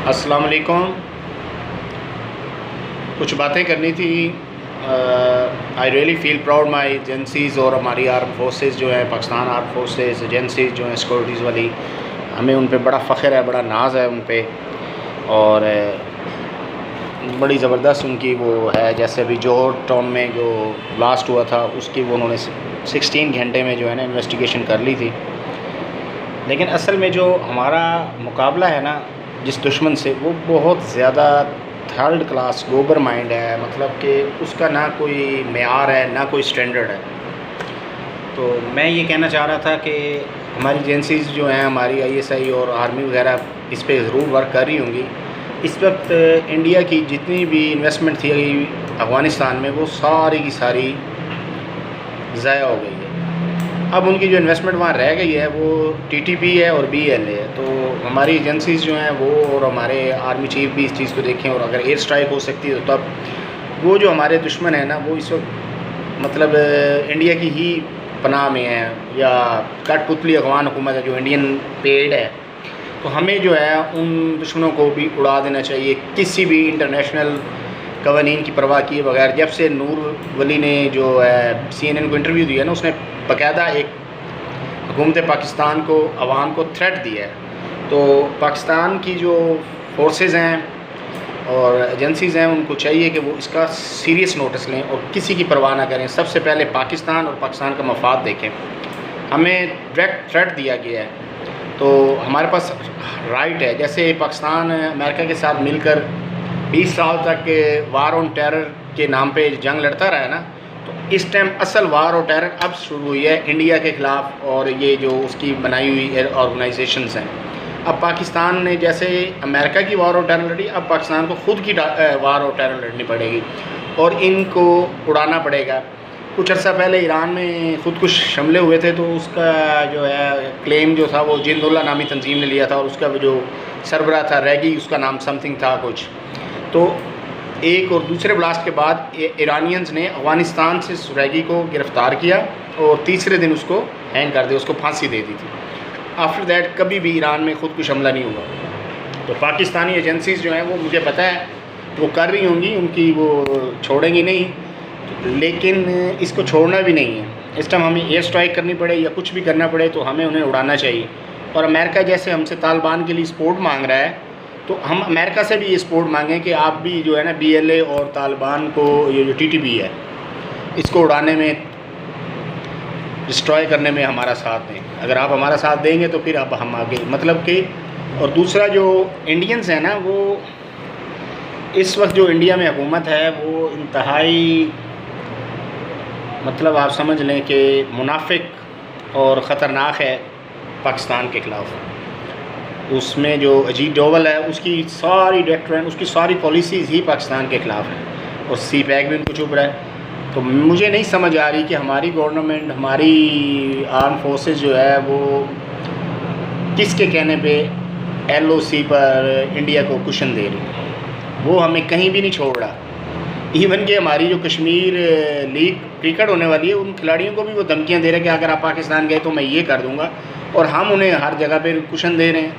अस्सलाम वालेकुम। कुछ बातें करनी थी। I really feel proud my agencies और हमारी आर्म फोर्सेस जो है, पाकिस्तान आर्म फोर्सेस एजेंसीज जो हैं सिक्योरिटीज़ वाली, हमें उन पे बड़ा फ़ख्र है, बड़ा नाज है उन पे। और बड़ी ज़बरदस्त उनकी वो है। जैसे अभी जोहर टाउन में जो ब्लास्ट हुआ था उसकी वो उन्होंने 16 घंटे में जो है ना इन्वेस्टिगेशन कर ली थी। लेकिन असल में जो हमारा मुकाबला है ना जिस दुश्मन से, वो बहुत ज़्यादा थर्ड क्लास गोबर माइंड है। मतलब कि उसका ना कोई मेयार है ना कोई स्टैंडर्ड है। तो मैं ये कहना चाह रहा था कि हमारी एजेंसीज़ जो हैं, हमारी ISI और आर्मी वगैरह इस पे ज़रूर वर्क कर रही होंगी। इस वक्त इंडिया की जितनी भी इन्वेस्टमेंट थी अफ़गानिस्तान में, वो सारी की सारी ज़ाया हो गई है। अब उनकी जो इन्वेस्टमेंट वहाँ रह गई है वो TTP है और BLA है। तो हमारी एजेंसीज़ जो हैं वो और हमारे आर्मी चीफ भी इस चीज़ को देखें, और अगर एयर स्ट्राइक हो सकती है तो तब वो जो हमारे दुश्मन है ना, वो इस वक्त मतलब इंडिया की ही पनाह में है, या कठपुतली अफगान हुकूमत है जो इंडियन पेड है। तो हमें जो है उन दुश्मनों को भी उड़ा देना चाहिए, किसी भी इंटरनेशनल कवानीन की परवाह किए बगैर। जब से नूर वली ने जो है CNN को इंटरव्यू दिया ना, उसने बाकायदा एक हुकूमत पाकिस्तान को, अवाम को थ्रेट दिया है। तो पाकिस्तान की जो फोर्सेस हैं और एजेंसीज़ हैं, उनको चाहिए कि वो इसका सीरियस नोटिस लें और किसी की परवाह ना करें। सबसे पहले पाकिस्तान और पाकिस्तान का मफाद देखें। हमें डायरेक्ट थ्रेट दिया गया है, तो हमारे पास राइट है। जैसे पाकिस्तान अमेरिका के साथ मिलकर 20 साल तक वार ऑन टेरर के नाम पे जंग लड़ता रहा है ना, तो इस टाइम असल वार और टेरर अब शुरू हुई है इंडिया के ख़िलाफ़ और ये जो उसकी बनाई हुई ऑर्गेनाइजेशंस हैं। अब पाकिस्तान ने जैसे अमेरिका की वार और टेरर लड़ी, अब पाकिस्तान को ख़ुद की वार और टेरर लड़नी पड़ेगी और इनको उड़ाना पड़ेगा। कुछ अर्सा पहले ईरान में ख़ुदकुश हमले हुए थे, तो उसका जो है क्लेम जो था वो जिंदुल्ला नामी तंजीम ने लिया था, और उसका जो सरबरा था रैगी, उसका नाम समथिंग था कुछ। तो एक और दूसरे ब्लास्ट के बाद ईरानियंस ने अफ़गानिस्तान से रैगी को गिरफ़्तार किया और तीसरे दिन उसको हैंग कर दिया, उसको फांसी दे दी थी। आफ्टर दैट कभी भी ईरान में ख़ुदकुश हमला नहीं हुआ। तो पाकिस्तानी एजेंसीज़ जो हैं वो मुझे पता है वो कर रही होंगी, उनकी वो छोड़ेंगी नहीं, लेकिन इसको छोड़ना भी नहीं है। इस टाइम हमें एयर स्ट्राइक करनी पड़े या कुछ भी करना पड़े तो हमें उन्हें उड़ाना चाहिए। और अमेरिका जैसे हमसे तालिबान के लिए सपोर्ट मांग रहा है, तो हम अमेरिका से भी ये सपोर्ट मांगें कि आप भी जो है ना BLA और तालिबान को, ये जो TTP है, इसको उड़ाने में, डिस्ट्रॉय करने में हमारा साथ दें। अगर आप हमारा साथ देंगे तो फिर अब हम आगे, मतलब कि। और दूसरा जो इंडियंस है ना, वो इस वक्त जो इंडिया में हुकूमत है वो इंतहाई, मतलब आप समझ लें कि मुनाफिक और ख़तरनाक है पाकिस्तान के ख़िलाफ़। उसमें जो अजीत डोवल है, उसकी सारी डायरेक्टर, उसकी सारी पॉलिसीज़ ही पाकिस्तान के ख़िलाफ़ हैं, और CPAC भी उनको चुप रहा है। तो मुझे नहीं समझ आ रही कि हमारी गवर्नमेंट, हमारी आर्म फोर्सेस जो है वो किसके कहने पे LOC पर इंडिया को कुशन दे रही है। वो हमें कहीं भी नहीं छोड़ रहा। इवन कि हमारी जो कश्मीर लीग क्रिकेट होने वाली है, उन खिलाड़ियों को भी वो धमकियाँ दे रहे हैं कि अगर आप पाकिस्तान गए तो मैं ये कर दूँगा, और हम उन्हें हर जगह पर कुशन दे रहे हैं।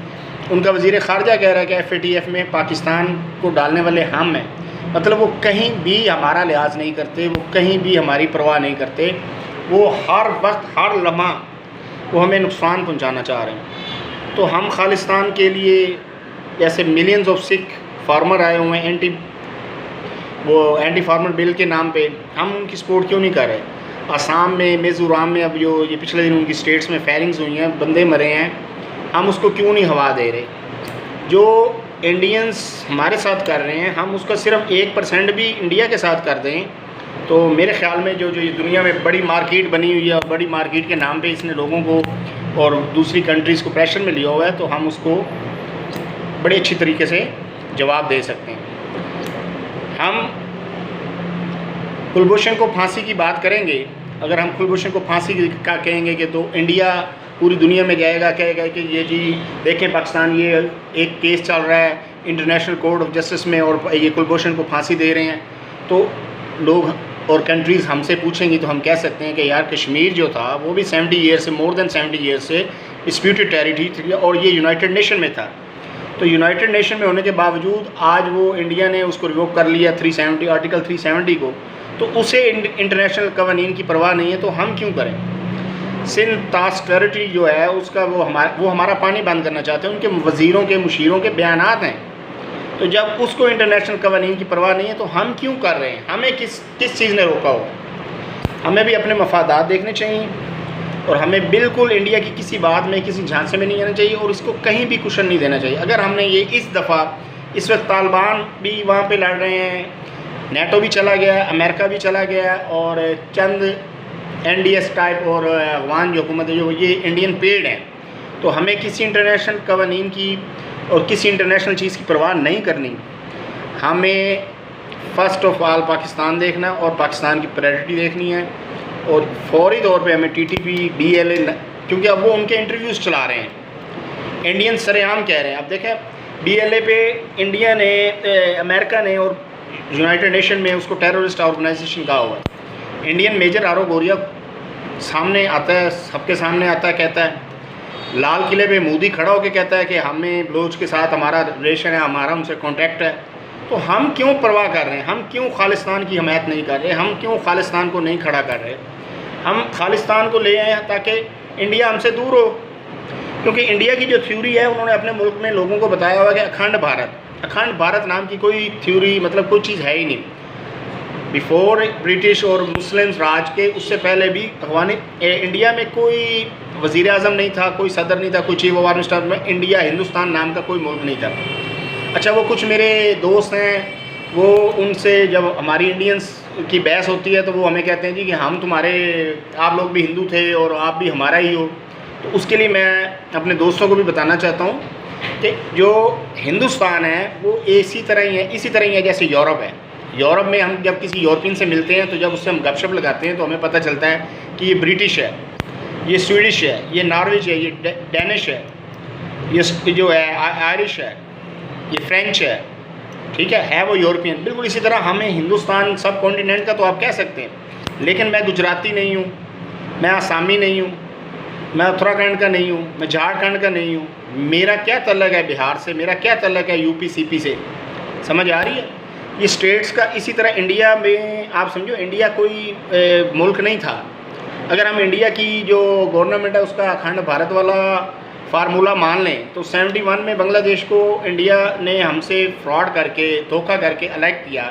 उनका वज़ीर ख़ारजा कह रहा है कि FATF में पाकिस्तान को डालने वाले हम हैं। मतलब वो कहीं भी हमारा लिहाज नहीं करते, वो कहीं भी हमारी परवाह नहीं करते। वो हर वक्त, हर लम्हा वो हमें नुकसान पहुंचाना चाह रहे हैं। तो हम खालिस्तान के लिए, जैसे मिलियंस ऑफ सिख फार्मर आए हुए हैं एंटी फार्मर बिल के नाम पे, हम उनकी सपोर्ट क्यों नहीं कर रहे? आसाम में, मिज़ोरम में अब जो ये पिछले दिन उनकी स्टेट्स में फायरिंग्स हुई हैं, बंदे मरे हैं, हम उसको क्यों नहीं हवा दे रहे? जो इंडियंस हमारे साथ कर रहे हैं, हम उसका सिर्फ 1% भी इंडिया के साथ कर दें, तो मेरे ख़्याल में जो ये दुनिया में बड़ी मार्केट बनी हुई है, और बड़ी मार्केट के नाम पे इसने लोगों को और दूसरी कंट्रीज़ को प्रेशर में लिया हुआ है, तो हम उसको बड़े अच्छी तरीके से जवाब दे सकते हैं। हम कुलभूषण को फांसी की बात करेंगे। अगर हम कुलभूषण को फांसी का कहेंगे कि तो इंडिया पूरी दुनिया में जाएगा, कहेगा कि ये जी देखें पाकिस्तान, ये एक केस चल रहा है इंटरनेशनल कोर्ट ऑफ जस्टिस में और ये कुलभूषण को फांसी दे रहे हैं। तो लोग और कंट्रीज़ हमसे पूछेंगी तो हम कह सकते हैं कि यार कश्मीर जो था वो भी 70 ईयर से, मोर देन 70 ईयर से डिस्प्यूटेड टेरिटरी थी, और ये यूनाइटेड नेशन में था। तो यूनाइटेड नेशन में होने के बावजूद आज वो इंडिया ने उसको रिवोक कर लिया 370 आर्टिकल 370 को, तो उसे इंटरनेशनल कवानीन की परवाह नहीं है, तो हम क्यों करें। सिंध ताश टेरिटरी जो है उसका वो हमारा पानी बंद करना चाहते हैं, उनके वज़ीरों के मुशीरों के बयानात हैं। तो जब उसको इंटरनेशनल कवानीन की परवाह नहीं है तो हम क्यों कर रहे हैं। हमें किस चीज़ ने रोका हो। हमें भी अपने मफादात देखने चाहिए और हमें बिल्कुल इंडिया की किसी बात में, किसी झांसे में नहीं आना चाहिए और इसको कहीं भी कुशन नहीं देना चाहिए। अगर हमने ये इस दफ़ा, इस वक्त तालिबान भी वहाँ पे लड़ रहे हैं, नेटो भी चला गया, अमेरिका भी चला गया और चंद NDS टाइप और अफगान जो हुकूमत है जो ये इंडियन पेड हैं, तो हमें किसी इंटरनेशनल कवानीन की और किसी इंटरनेशनल चीज़ की परवाह नहीं करनी। हमें फ़र्स्ट ऑफ ऑल पाकिस्तान देखना और पाकिस्तान की प्रायोरिटी देखनी है और फौरी तौर पे हमें TTP BLA, क्योंकि अब वो उनके इंटरव्यूज़ चला रहे हैं, इंडियन सरेआम कह रहे हैं। अब देखें BLA पे इंडिया ने, अमेरिका ने और यूनाइटेड नेशन में उसको टेररिस्ट ऑर्गेनाइजेशन कहा हुआ है। इंडियन मेजर आरो गोरिया सामने आता है, सबके सामने आता है, कहता है, लाल किले पे मोदी खड़ा होकर कहता है कि हमें बलोच के साथ हमारा रिलेशन है, हमारा उनसे कॉन्टैक्ट है। तो हम क्यों परवाह कर रहे हैं, हम क्यों खालिस्तान की हमायत नहीं कर रहे, हम क्यों खालिस्तान को नहीं खड़ा कर रहे। हम खालिस्तान को ले आए हैं ताकि इंडिया हमसे दूर हो, क्योंकि इंडिया की जो थ्योरी है उन्होंने अपने मुल्क में लोगों को बताया हुआ कि अखंड भारत नाम की कोई थ्योरी, मतलब कोई चीज़ है ही नहीं। बिफोर ब्रिटिश और मुस्लिम्स राज के, उससे पहले भी इंडिया में कोई वज़ीर आज़म नहीं था, कोई सदर नहीं था, कोई चीफ ऑफ आर्मी स्टाफ में इंडिया हिंदुस्तान नाम का कोई मुल्क नहीं था। अच्छा, वो कुछ मेरे दोस्त हैं, वो उनसे जब हमारी इंडियंस की बहस होती है तो वो हमें कहते हैं जी कि हम तुम्हारे, आप लोग भी हिंदू थे और आप भी हमारा ही हो। तो उसके लिए मैं अपने दोस्तों को भी बताना चाहता हूँ कि जो हिंदुस्तान है वो इसी तरह ही है जैसे यूरोप है। यूरोप में हम जब किसी यूरोपियन से मिलते हैं तो जब उससे हम गपशप लगाते हैं तो हमें पता चलता है कि ये ब्रिटिश है, ये स्वीडिश है, ये नॉर्वेज है, ये डेनिश है, ये जो है आयरिश है, ये फ्रेंच है, ठीक है वो यूरोपियन। बिल्कुल इसी तरह हमें हिंदुस्तान सब कॉन्टिनेंट का तो आप कह सकते हैं, लेकिन मैं गुजराती नहीं हूँ, मैं आसामी नहीं हूँ, मैं उत्तराखंड का नहीं हूँ, मैं झारखंड का नहीं हूँ। मेरा क्या तल्लक है बिहार से, मेरा क्या तल्लक है UP CP से, समझ आ रही है। ये स्टेट्स का इसी तरह इंडिया में आप समझो, इंडिया कोई मुल्क नहीं था। अगर हम इंडिया की जो गवर्नमेंट है उसका अखंड भारत वाला फार्मूला मान लें तो 71 में बांग्लादेश को इंडिया ने हमसे फ्रॉड करके, धोखा करके अलग किया,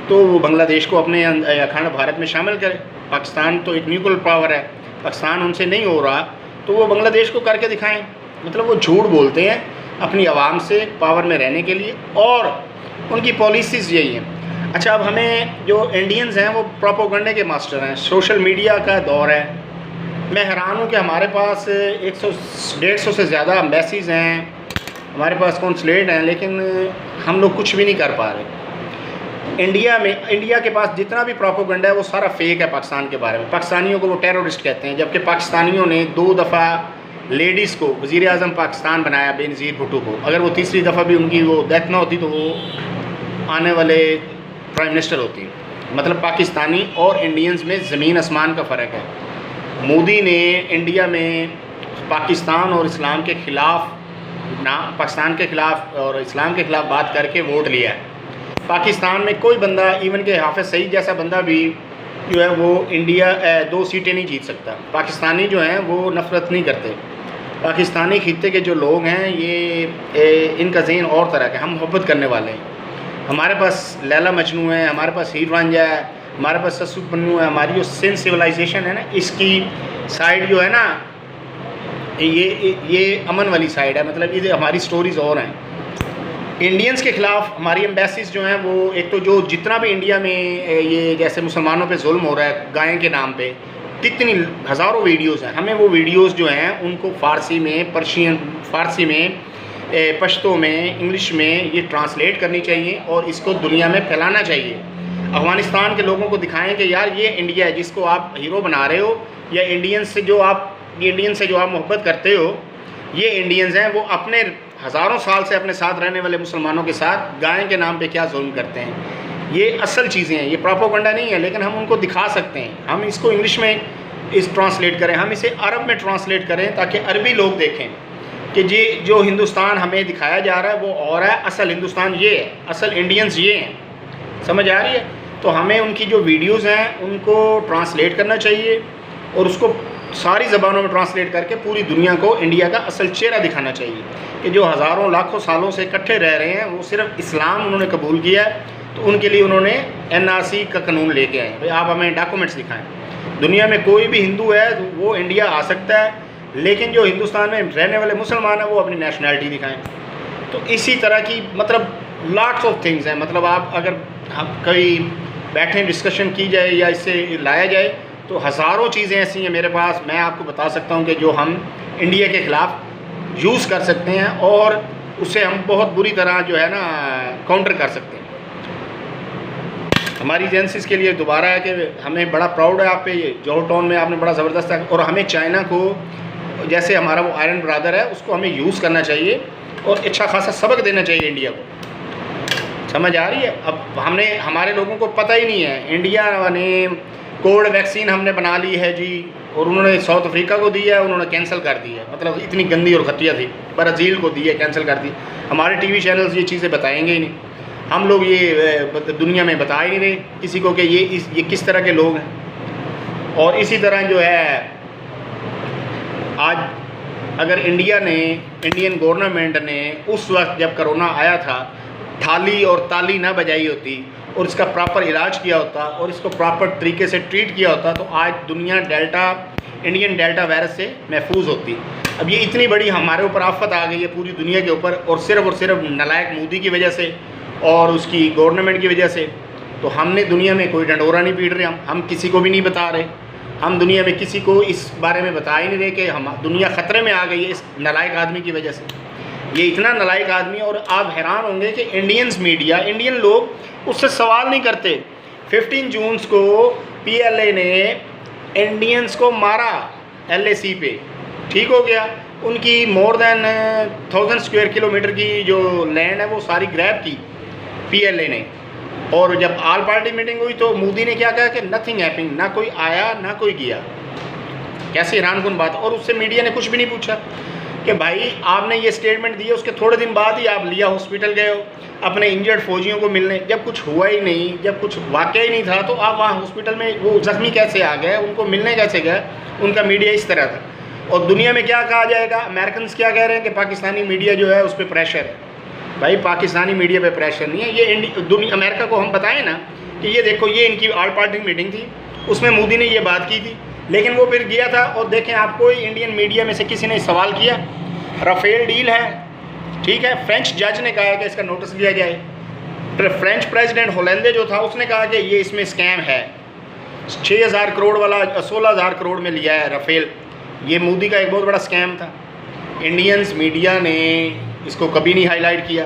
तो वो बांग्लादेश को अपने अखंड भारत में शामिल करे। पाकिस्तान तो एक न्यूक्लियर पावर है, पाकिस्तान उनसे नहीं हो रहा तो वो बांग्लादेश को करके दिखाएं। मतलब वो झूठ बोलते हैं अपनी आवाम से पावर में रहने के लिए और उनकी पॉलिसीज़ यही हैं। अच्छा, अब हमें जो इंडियंस हैं वो प्रोपोगंडे के मास्टर हैं, सोशल मीडिया का दौर है। मैं हैरान हूँ कि हमारे पास 100-150 से ज़्यादा एम्बेसीज़ हैं, हमारे पास कौंसलेट हैं, लेकिन हम लोग कुछ भी नहीं कर पा रहे। इंडिया के पास जितना भी प्रोपोगंडा है वो सारा फेक है पाकिस्तान के बारे में। पाकिस्तानियों को वो टेररिस्ट कहते हैं, जबकि पाकिस्तानियों ने 2 दफ़ा लेडीज़ को वज़ीर आज़म पाकिस्तान बनाया, बेनज़ीर भुट्टो को। अगर वो तीसरी दफ़ा भी उनकी वो डेथ ना होती तो वो आने वाले प्राइम मिनिस्टर होती। मतलब पाकिस्तानी और इंडियंस में ज़मीन आसमान का फ़र्क है। मोदी ने इंडिया में पाकिस्तान और इस्लाम के ख़िलाफ़ पाकिस्तान के ख़िलाफ़ और इस्लाम के ख़िलाफ़ बात करके वोट लिया है। पाकिस्तान में कोई बंदा, इवन के हाफिज़ सईद जैसा बंदा भी जो है वो इंडिया 2 सीटें नहीं जीत सकता। पाकिस्तानी जो हैं वो नफ़रत नहीं करते। पाकिस्तानी खित्ते के जो लोग हैं ये इनका ज़हन और तरह का, हम मोहब्बत करने वाले हैं। हमारे पास लैला मजनू है, हमारे पास हीर रांझा है, हमारे पास ससु पन्नू है। हमारी जो सिंध सिविलाइजेशन है ना, इसकी साइड जो है ना, ये अमन वाली साइड है। मतलब ये हमारी स्टोरीज़ और हैं। इंडियंस के ख़िलाफ़ हमारी एम्बेसीज जो हैं वो, एक तो जो जितना भी इंडिया में ये जैसे मुसलमानों पे जुल्म हो रहा है गाय के नाम पे, कितनी हज़ारों वीडियोज़ हैं। हमें वो वीडियोज़ जो हैं उनको फ़ारसी में, पर्शियन फ़ारसी में, पश्तो में, इंग्लिश में ये ट्रांसलेट करनी चाहिए और इसको दुनिया में फैलाना चाहिए। अफ़गानिस्तान के लोगों को दिखाएं कि यार ये इंडिया है जिसको आप हीरो बना रहे हो, या इंडियन से जो आप मोहब्बत करते हो, ये इंडियंस हैं। वो अपने हज़ारों साल से अपने साथ रहने वाले मुसलमानों के साथ गाय के नाम पे क्या जुल्म करते हैं। ये असल चीज़ें हैं, ये प्रोपोगंडा नहीं है, लेकिन हम उनको दिखा सकते हैं। हम इसको इंग्लिश में ट्रांसलेट करें, हम इसे अरब में ट्रांसलेट करें ताकि अरबी लोग देखें। कि ये जो हिंदुस्तान हमें दिखाया जा रहा है वो और है, असल हिंदुस्तान ये है, असल इंडियंस ये हैं। समझ आ रही है? तो हमें उनकी जो वीडियोज़ हैं उनको ट्रांसलेट करना चाहिए और उसको सारी ज़बानों में ट्रांसलेट करके पूरी दुनिया को इंडिया का असल चेहरा दिखाना चाहिए कि जो हज़ारों लाखों सालों से इकट्ठे रह रहे हैं, वो सिर्फ इस्लाम उन्होंने कबूल किया है, तो उनके लिए उन्होंने NRC का कानून लेके आए। भाई आप हमें डॉक्यूमेंट्स दिखाएं। दुनिया में कोई भी हिंदू है तो वो इंडिया आ सकता है, लेकिन जो हिंदुस्तान में रहने वाले मुसलमान हैं वो अपनी नेशनैलिटी दिखाएं। तो इसी तरह की मतलब लॉट्स ऑफ थिंग्स हैं। मतलब आप अगर हम कहीं बैठे डिस्कशन की जाए या इससे लाया जाए तो हज़ारों चीज़ें ऐसी हैं मेरे पास, मैं आपको बता सकता हूँ कि जो हम इंडिया के ख़िलाफ़ यूज़ कर सकते हैं और उसे हम बहुत बुरी तरह जो है ना काउंटर कर सकते हैं। हमारी एजेंसीज़ के लिए दोबारा है कि हमें बड़ा प्राउड है आप पे, ये जौहर टाउन में आपने बड़ा ज़बरदस्त है, और हमें चाइना को जैसे हमारा वो आयरन ब्रदर है उसको हमें यूज़ करना चाहिए और अच्छा खासा सबक देना चाहिए इंडिया को। समझ आ रही है? अब हमारे लोगों को पता ही नहीं है, इंडिया ने कोविड वैक्सीन हमने बना ली है जी, और उन्होंने साउथ अफ्रीका को दी है, उन्होंने कैंसिल कर दी है। मतलब इतनी गंदी और घटिया थी, ब्राज़ील को दी है, कैंसिल कर दी। हमारे टीवी चैनल्स ये चीज़ें बताएंगे ही नहीं, हम लोग ये दुनिया में बता ही नहीं रहे किसी को कि ये किस तरह के लोग हैं। और इसी तरह जो है आज अगर इंडियन गवर्नमेंट ने उस वक्त जब कोरोना आया था थाली और ताली ना बजाई होती और इसका प्रॉपर इलाज किया होता और इसको प्रॉपर तरीके से ट्रीट किया होता तो आज दुनिया इंडियन डेल्टा वायरस से महफूज होती। अब ये इतनी बड़ी हमारे ऊपर आफत आ गई है पूरी दुनिया के ऊपर, और सिर्फ नालायक मोदी की वजह से और उसकी गवर्नमेंट की वजह से। तो हमने दुनिया में कोई डंडोरा नहीं पीट रहे, हम किसी को भी नहीं बता रहे, हम दुनिया में किसी को इस बारे में बता ही नहीं रहे कि हम दुनिया ख़तरे में आ गई है इस नालायक आदमी की वजह से। ये इतना नालायक आदमी, और आप हैरान होंगे कि इंडियन लोग उससे सवाल नहीं करते। 15 जून को PLA ने इंडियंस को मारा LAC पे, ठीक हो गया। उनकी मोर देन 1000 स्क्वायर किलोमीटर की जो लैंड है वो सारी ग्रैब की PLA ने। और जब ऑल पार्टी मीटिंग हुई तो मोदी ने क्या कहा कि नथिंग हैपिंग, ना कोई आया ना कोई गया। कैसी हैरानकुन बात। और उससे मीडिया ने कुछ भी नहीं पूछा कि भाई आपने ये स्टेटमेंट दी है, उसके थोड़े दिन बाद ही आप लिया हॉस्पिटल गए हो अपने इंजर्ड फौजियों को मिलने, जब कुछ हुआ ही नहीं, जब कुछ वाक़या ही नहीं था, तो आप वहाँ हॉस्पिटल में वो ज़ख्मी कैसे आ गए, उनको मिलने कैसे गए। उनका मीडिया इस तरह था। और दुनिया में क्या कहा जाएगा, अमेरिकन क्या कह रहे हैं कि पाकिस्तानी मीडिया जो है उस पर प्रेशर है। भाई पाकिस्तानी मीडिया पे प्रेशर नहीं है, ये अमेरिका को हम बताएं ना कि ये देखो ये इनकी ऑल पार्टी मीटिंग थी, उसमें मोदी ने ये बात की थी, लेकिन वो फिर गया था। और देखें आप, कोई इंडियन मीडिया में से किसी ने सवाल किया। राफेल डील है, ठीक है, फ्रेंच जज ने कहा कि इसका नोटिस लिया जाए। फ्रेंच प्रेसिडेंट होलैंडे जो था उसने कहा कि ये इसमें स्कैम है। 6000 करोड़ वाला 16000 करोड़ में लिया है राफेल, ये मोदी का एक बहुत बड़ा स्कैम था। इंडियंस मीडिया ने इसको कभी नहीं हाईलाइट किया।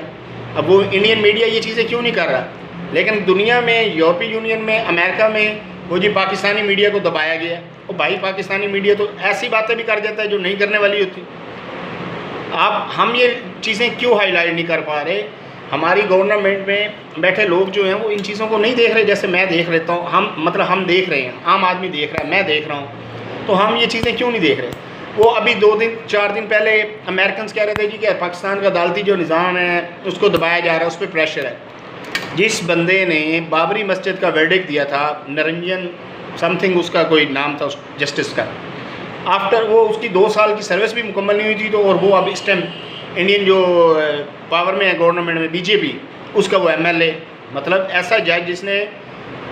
अब वो इंडियन मीडिया ये चीज़ें क्यों नहीं कर रहा, लेकिन दुनिया में, यूरोपीय यूनियन में, अमेरिका में वो जी पाकिस्तानी मीडिया को दबाया गया। और भाई पाकिस्तानी मीडिया तो ऐसी बातें भी कर देता है जो नहीं करने वाली होती। हम ये चीज़ें क्यों हाईलाइट नहीं कर पा रहे। हमारी गवर्नमेंट में बैठे लोग जो हैं वो इन चीज़ों को नहीं देख रहे, जैसे मैं देख लेता हूँ। हम देख रहे हैं, आम आदमी देख रहा है, मैं देख रहा हूँ, तो हम ये चीज़ें क्यों नहीं देख रहे। वो अभी 2-4 दिन पहले अमेरिकन कह रहे थे जी कि पाकिस्तान का अदालती जो निज़ाम है उसको दबाया जा रहा है, उस पर प्रेशर है। जिस बंदे ने बाबरी मस्जिद का वर्डिक्ट दिया था, निरंजन समथिंग उसका कोई नाम था उस जस्टिस का, आफ्टर वो उसकी 2 साल की सर्विस भी मुकम्मल नहीं हुई थी, तो और वो अब इस टाइम इंडियन जो पावर में है गवर्नमेंट में BJP, उसका वो MLA, मतलब ऐसा जज जिसने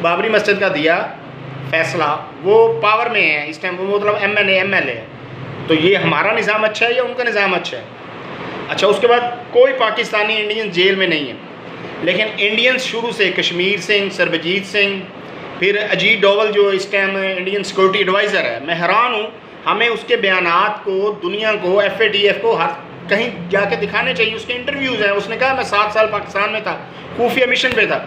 बाबरी मस्जिद का दिया फैसला, वो पावर में है इस टाइम, वो मतलब MLA है। तो ये हमारा निज़ाम अच्छा है या उनका निज़ाम अच्छा है? अच्छा, उसके बाद कोई पाकिस्तानी इंडियन जेल में नहीं है, लेकिन इंडियंस शुरू से कश्मीर सिंह, सरबजीत सिंह, फिर अजीत डोवल जो इस टाइम इंडियन सिक्योरिटी एडवाइज़र है, मैं हैरान हूँ। हमें उसके बयानात को, दुनिया को, FATF को हर कहीं जाके दिखाने चाहिए। उसके इंटरव्यूज़ हैं, उसने कहा मैं 7 साल पाकिस्तान में था, खुफिया मिशन पे था,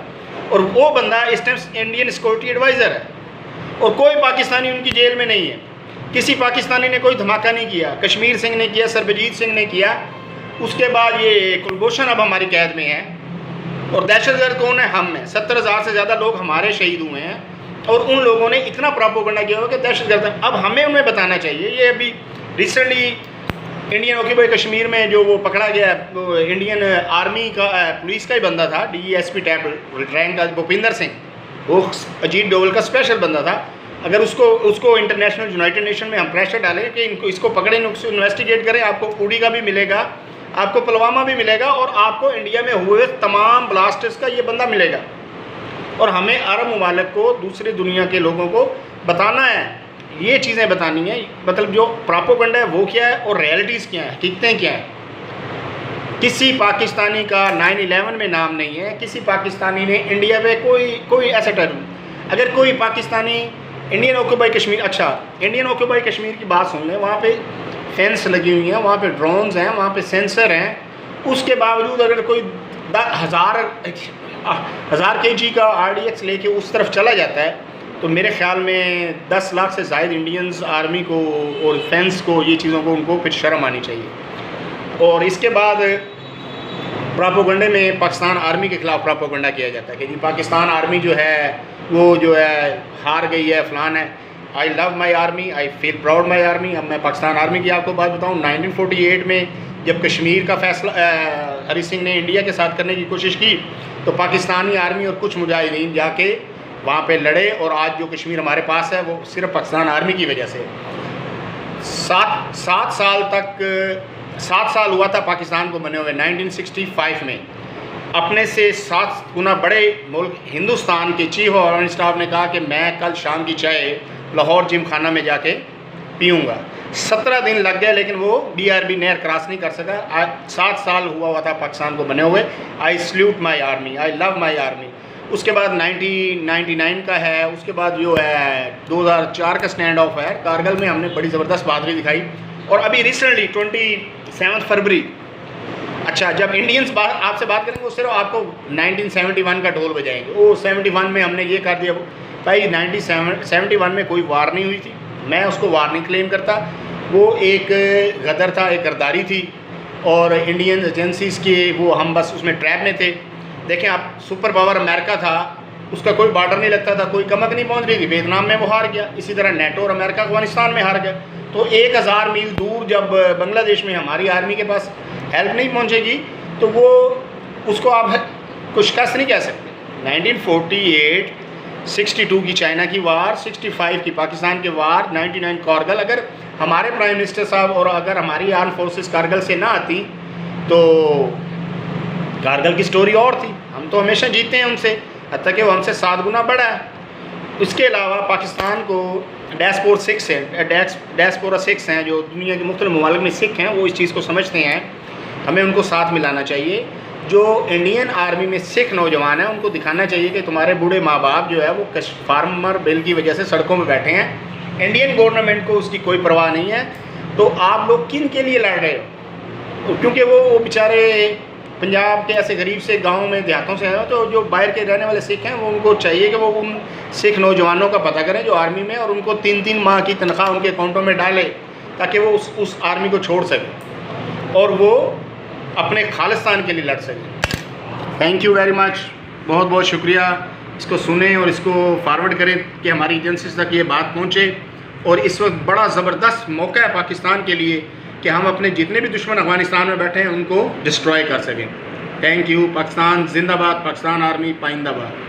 और वो बंदा इस टाइम इंडियन सिक्योरिटी एडवाइज़र है, और कोई पाकिस्तानी उनकी जेल में नहीं है। किसी पाकिस्तानी ने कोई धमाका नहीं किया, कश्मीर सिंह ने किया, सरबजीत सिंह ने किया। उसके बाद ये कुलभूषण अब हमारी कैद में है, और दहशतगर्द कौन है? हम हैं। 70,000 से ज़्यादा लोग हमारे शहीद हुए हैं, और उन लोगों ने इतना प्रोपेगेंडा किया हो कि दहशतगर्द। अब हमें उन्हें बताना चाहिए। ये अभी रिसेंटली इंडियन ऑक्यूपाई कश्मीर में जो वो पकड़ा गया, वो इंडियन आर्मी का पुलिस का ही बंदा था, DSP टैप रैंक का भूपिंदर सिंह, वो अजीत डोवल का स्पेशल बंदा था। अगर उसको इंटरनेशनल यूनाइटेड नेशन में हम प्रेशर डालें कि इसको पकड़ें, इसको इन्वेस्टिगेट करें, आपको उड़ी का भी मिलेगा, आपको पुलवामा भी मिलेगा, और आपको इंडिया में हुए तमाम ब्लास्टर्स का ये बंदा मिलेगा। और हमें अरब ममालिक को, दूसरी दुनिया के लोगों को बताना है, ये चीज़ें बतानी है। मतलब जो प्रोपेगेंडा है वो क्या है और रियलिटीज़ क्या है, हकीकतें क्या है। किसी पाकिस्तानी का 9/11 में नाम नहीं है, किसी पाकिस्तानी ने इंडिया पे कोई ऐसा टर्म, अगर कोई पाकिस्तानी इंडियन ऑक्यूपाई कश्मीर, अच्छा इंडियन ऑक्यूपाई कश्मीर की बात सुन लें, वहाँ पे फेंस लगी हुई हैं, वहाँ पे ड्रोन्स हैं, वहाँ पे सेंसर हैं, उसके बावजूद अगर कोई 1000 kg का RDX लेके उस तरफ चला जाता है, तो मेरे ख्याल में 10 लाख से ज़ायद इंडियंस आर्मी को और डिफेंस को, ये चीज़ों को उनको फिर शर्म आनी चाहिए। और इसके बाद प्रोपेगेंडे में पाकिस्तान आर्मी के ख़िलाफ़ प्रोपेगेंडा किया जाता है कि जी पाकिस्तान आर्मी जो है वो जो है हार गई है, फ़लान है। आई love my army, I feel proud my army. अब मैं पाकिस्तान आर्मी की आपको बात बताऊँ, 1948 में जब कश्मीर का फैसला हरी सिंह ने इंडिया के साथ करने की कोशिश की, तो पाकिस्तानी आर्मी और कुछ मुजाहिदीन जाके वहाँ पे लड़े, और आज जो कश्मीर हमारे पास है वो सिर्फ पाकिस्तान आर्मी की वजह से। 7 साल हुआ था पाकिस्तान को बने हुए 1965 में। अपने से 7 गुना बड़े मुल्क हिंदुस्तान के चीफ ऑफ आर्मी स्टाफ ने कहा कि मैं कल शाम की चाय लाहौर जिम खाना में जाके पीऊँगा। 17 दिन लग गए, लेकिन वो BRB नहर क्रॉस नहीं कर सका। आज 7 साल हुआ था पाकिस्तान को बने हुए। I salute my army, I love my army. उसके बाद 1999 का है, उसके बाद जो है 2004 का स्टैंड ऑफ है, कारगिल में हमने बड़ी ज़बरदस्त बहादुरी दिखाई। और अभी रिसेंटली 27 फरवरी, अच्छा जब इंडियंस आपसे बात करेंगे वो सिर्फ आपको 1971 का ढोल बजाएंगे। वो 71 में हमने ये कर दिया भाई, 1971 में कोई वार नहीं हुई थी, मैं उसको वार नहीं क्लेम करता। वो एक गदर था, एक गद्दारी थी, और इंडियन एजेंसीज़ के वो हम बस उसमें ट्रैप में थे। देखें आप, सुपर पावर अमेरिका था, उसका कोई बॉर्डर नहीं लगता था, कोई कमक नहीं पहुंच रही थी, वियतनाम में वो हार गया। इसी तरह नेटो और अमेरिका अफगानिस्तान में हार गया। तो 1000 मील दूर जब बांग्लादेश में हमारी आर्मी के पास हेल्प नहीं पहुंचेगी, तो वो उसको आप कुछ कस नहीं कह सकते। 1948, 62 की चाइना की वार, 65 की पाकिस्तान की वार, 99 कारगिल। अगर हमारे प्राइम मिनिस्टर साहब और अगर हमारी आर्म फोर्सेस कारगिल से ना आती तो कारगिल की स्टोरी और थी। हम तो हमेशा जीते हैं उनसे, हत्ता कि वो हमसे 7 गुना बड़ा है। इसके अलावा पाकिस्तान को डायस्पोरा 6 हैं, जो दुनिया के मुख्तलिफ ममालिक में सिख हैं, वो इस चीज़ को समझते हैं। हमें उनको साथ मिलाना चाहिए। जो इंडियन आर्मी में सिख नौजवान हैं, उनको दिखाना चाहिए कि तुम्हारे बूढ़े माँ बाप जो है वो फार्मर बिल की वजह से सड़कों में बैठे हैं, इंडियन गवर्नमेंट को उसकी कोई परवाह नहीं है। तो आप लोग किन के लिए लड़ रहे हो? क्योंकि वो बेचारे पंजाब के ऐसे गरीब से गाँव में देहातों से हैं, तो जो बाहर के रहने वाले सिख हैं वो उनको चाहिए कि वो उन सिख नौजवानों का पता करें जो आर्मी में, और उनको 3-3 माह की तनख्वाह उनके अकाउंटों में डालें, ताकि वो उस आर्मी को छोड़ सकें और वो अपने खालिस्तान के लिए लड़ सकें। थैंक यू वेरी मच, बहुत बहुत शुक्रिया। इसको सुने और इसको फॉरवर्ड करें कि हमारी एजेंसीज तक ये बात पहुँचे। और इस वक्त बड़ा ज़बरदस्त मौका है पाकिस्तान के लिए कि हम अपने जितने भी दुश्मन अफगानिस्तान में बैठे हैं उनको डिस्ट्रॉय कर सकें। Thank you. पाकिस्तान जिंदाबाद, पाकिस्तान आर्मी पाइंदाबाद।